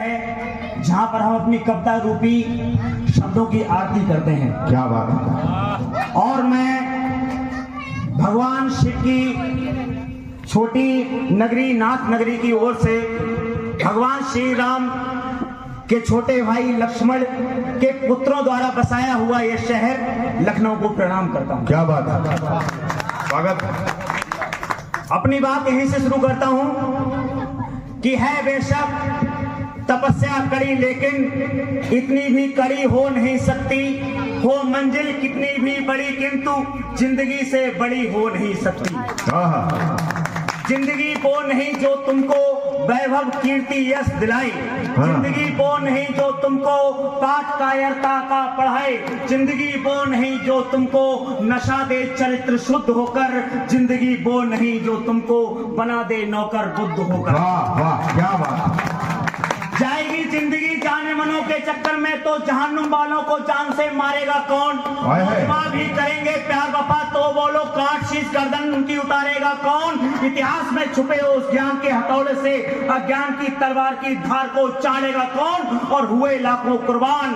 है जहां पर हम अपनी कविता रूपी शब्दों की आरती करते हैं। क्या बात है। और मैं भगवान शिव की छोटी नगरी नाथ नगरी की ओर से भगवान श्री राम के छोटे भाई लक्ष्मण के पुत्रों द्वारा बसाया हुआ यह शहर लखनऊ को प्रणाम करता हूं। क्या बात है, स्वागत है। अपनी बात यहीं से शुरू करता हूं कि है बेशक तपस्या कड़ी, लेकिन इतनी भी कड़ी हो नहीं सकती। हो मंजिल कितनी भी बड़ी, किंतु जिंदगी से बड़ी हो नहीं सकती। जिंदगी वो नहीं जो तुमको वैभव कीर्ति यश दिलाई। जिंदगी वो नहीं जो तुमको पाठ कायरता का पढ़ाए। जिंदगी वो नहीं जो तुमको नशा दे चरित्र शुद्ध होकर। जिंदगी वो नहीं जो तुमको बना दे नौकर बुद्ध होकर। वाह वाह, क्या बात। जाएगी जिंदगी जाने मनों के चक्कर में तो जहन्नुम वालों को जान से मारेगा कौन। भी करेंगे प्यार वफा तो वो लोग काट शीश गर्दन उनकी उतारेगा कौन। इतिहास में छुपे उस ज्ञान के हथौड़े से अज्ञान की तलवार की धार को चालेगा कौन। और हुए लाखों कुर्बान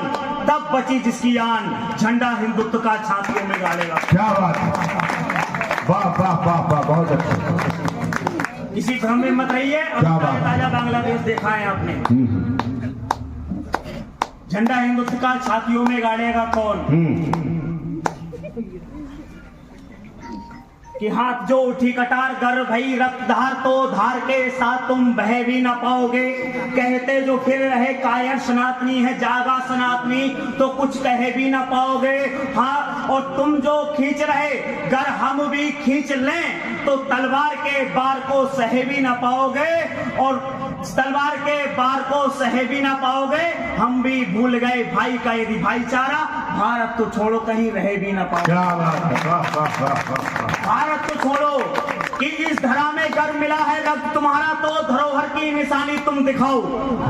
तब बची जिसकी आन, झंडा हिंदुत्व का छातियों में गाड़ेगा। क्या बात है, वाह वाह वाह वाह, बहुत अच्छा। किसी भ्रम में मत रहिए। ताजा बांग्लादेश देखा है आपने। झंडा हिंदुत्व का छातियों में गाड़ेगा कौन। कि हाथ जो उठी कटार गर भई रक्तधार तो धार के साथ तुम बह भी ना पाओगे। कहते जो फिर रहे कायर सनातनी है जागा सनातनी तो कुछ कह भी ना पाओगे। हाँ, और तुम जो खींच रहे गर हम भी खींच लें तो तलवार के बार को सह भी ना पाओगे। और तलवार के बार को सह भी ना पाओगे। हम भी भूल गए भाई का यदि भाईचारा, भारत तो छोड़ो कहीं रह भी ना पाओगे। क्या बात है, वाह वाह वाह वाह। भारत तो छोड़ो कि इस धरा में गर्व मिला है रक्त तुम्हारा तो धरोहर की निशानी तुम दिखाओ।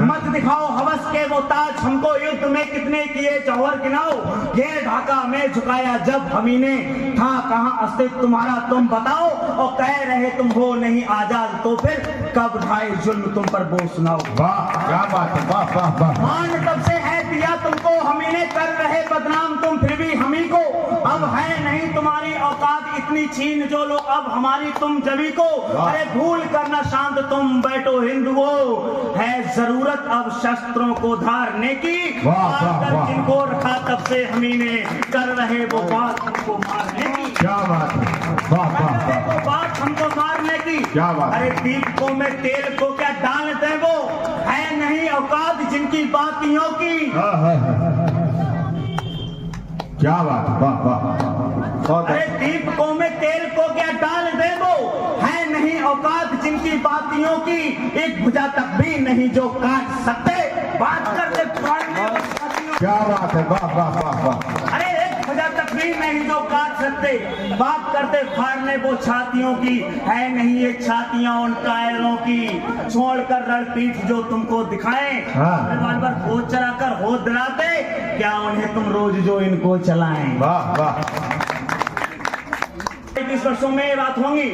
मत दिखाओ हवस के वो ताज हमको युद्ध में कितने किए जौहर गिनाओ। ये ढाका में झुकाया जब हमी ने था कहां अस्तित्व तुम्हारा तुम बताओ। और कह रहे तुम हो नहीं आजाद तो फिर कब ढाए जुल्म तुम पर बोझ सुनाओ। वाह क्या बात है, वाह वाह वाह। मान तब से है दिया तुमको हमी ने कर रहे बदनाम तुम फिर भी हमी को। अब है नहीं तुम्हारी औकात इतनी छीन जो लो अब हमारी तुम जभी को। अरे भूल करना शांत तुम बैठो हिंदुओं, है जरूरत अब शस्त्रों को धारने की। जिनको रखा तब से हमी ने कर रहे वो बात हमको मारने की। क्या बात है, वाह वाह वाह। वो बात हमको मारने की। क्या बात। अरे दीपकों में तेल को क्या डाल दे वो, है नहीं औकात जिनकी बातियों की। क्या बात, वाह वाह। अरे दीपकों में तेल को क्या डाल दे वो, है नहीं औकात जिनकी बातियों की। एक भुजा तक भी नहीं जो काट सकते, बात करते फाड़ने छातियों। क्या बात है, वाह वाह वाह वाह। अरे एक भुजा तक भी नहीं जो काट सकते, बात करते फाड़ने वो छातियों की। है नहीं ये छातियां उन कायरों की, छोड़कर रणपीठ जो तुमको दिखाएं। रिवॉल्वर खोज चला कर हो दिलाते, क्या उन्हें तुम रोज जो इनको चलाएं। वाह वाह। 21 वर्षों में ये बात होंगी।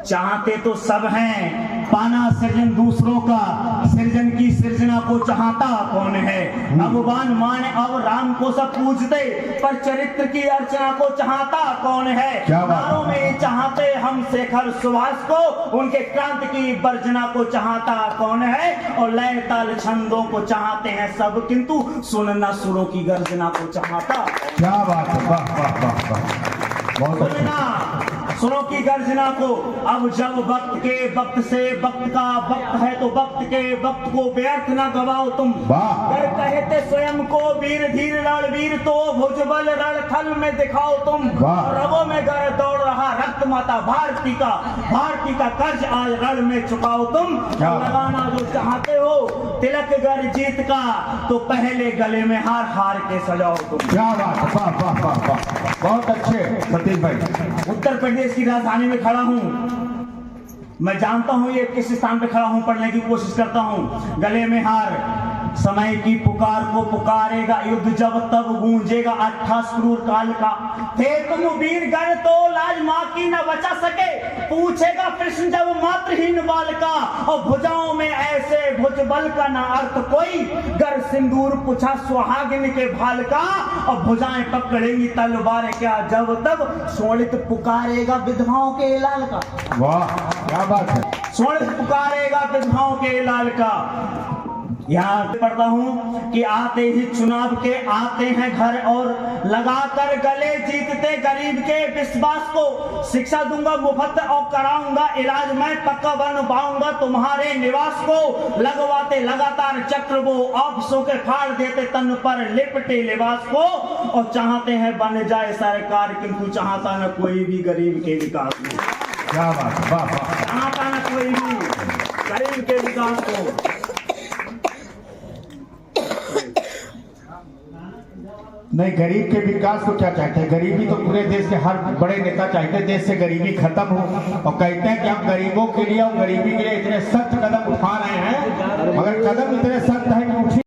चाहते तो सब हैं पाना सृजन दूसरों का, सृजन की सृजना को चाहता कौन है। भगवान माने अब राम को सब पूजते, पर चरित्र की अर्चना को चाहता कौन है। नारों में चाहते हम शेखर सुभाष को, उनके क्रांति की वर्जना को चाहता कौन है। और लय ताल छंदों को चाहते हैं सब, किंतु सुनना सुरों की गर्जना को चाहता। क्या बात है, वाह वाह वाह वाह। सुनना सुरों की गर्जना को। अब जब वक्त के वक्त से वक्त का वक्त है तो वक्त के वक्त को व्यर्थ न गवाओ तुम। कर कहते स्वयं को वीर धीर रणवीर तो भुजबल रणथल में दिखाओ तुम। रगों में गर दौड़ रहा रक्त माता भारती का कर्ज आज रण में चुकाओ तुम। लगाना जो चाहते हो तिलक गर जीत का, तो पहले गले में हार हार के सजाओ तुम। क्या बात, वाह वाह वाह वाह, बहुत अच्छे सतीश भाई। उत्तर प्रदेश की राजधानी में खड़ा हूं, मैं जानता हूं ये किस स्थान पे खड़ा हूं, पढ़ने की कोशिश करता हूं। गले में हार समय की पुकार को पुकारेगा युद्ध जब तब गूंजेगा 28 क्रूर काल का। थे तुम वीर गण तो लाज मां की न बचा सके, पूछेगा कृष्ण जब मात्रहीन बाल का। और भुजाओं में ऐसे भुजबल का ना अर्थ कोई, गर सिंदूर पूछा सुहागिन के भाल का, और भुजाएं पकड़ेंगी तलवार क्या, जब तब शोणित पुकारेगा विधवाओं के लाल का। वाह क्या बात है। शोणित पुकारेगा विधवाओं के लाल का। यहाँ पढ़ता हूँ कि आते ही चुनाव के आते हैं घर, और लगाकर गले जीतते गरीब के विश्वास को, शिक्षा दूंगा मुफ्त और कराऊंगा इलाज, मैं पक्का बन पाऊंगा तुम्हारे निवास को, लगवाते लगातार चक्र वो ऑफिसों के, फाड़ देते तन पर लिपटे लिबास को, और चाहते हैं बन जाए सरकार, किंतु चाहता न कोई भी गरीब के विकास को। क्या बात है, वाह वाह। चाहता न कोई भी गरीब के विकास को। नहीं, गरीब के विकास को क्या चाहते हैं? गरीबी तो पूरे देश के हर बड़े नेता चाहते हैं, देश से गरीबी खत्म हो, और कहते हैं कि हम गरीबों के लिए और गरीबी के लिए इतने सख्त कदम उठा रहे हैं, मगर कदम इतने सख्त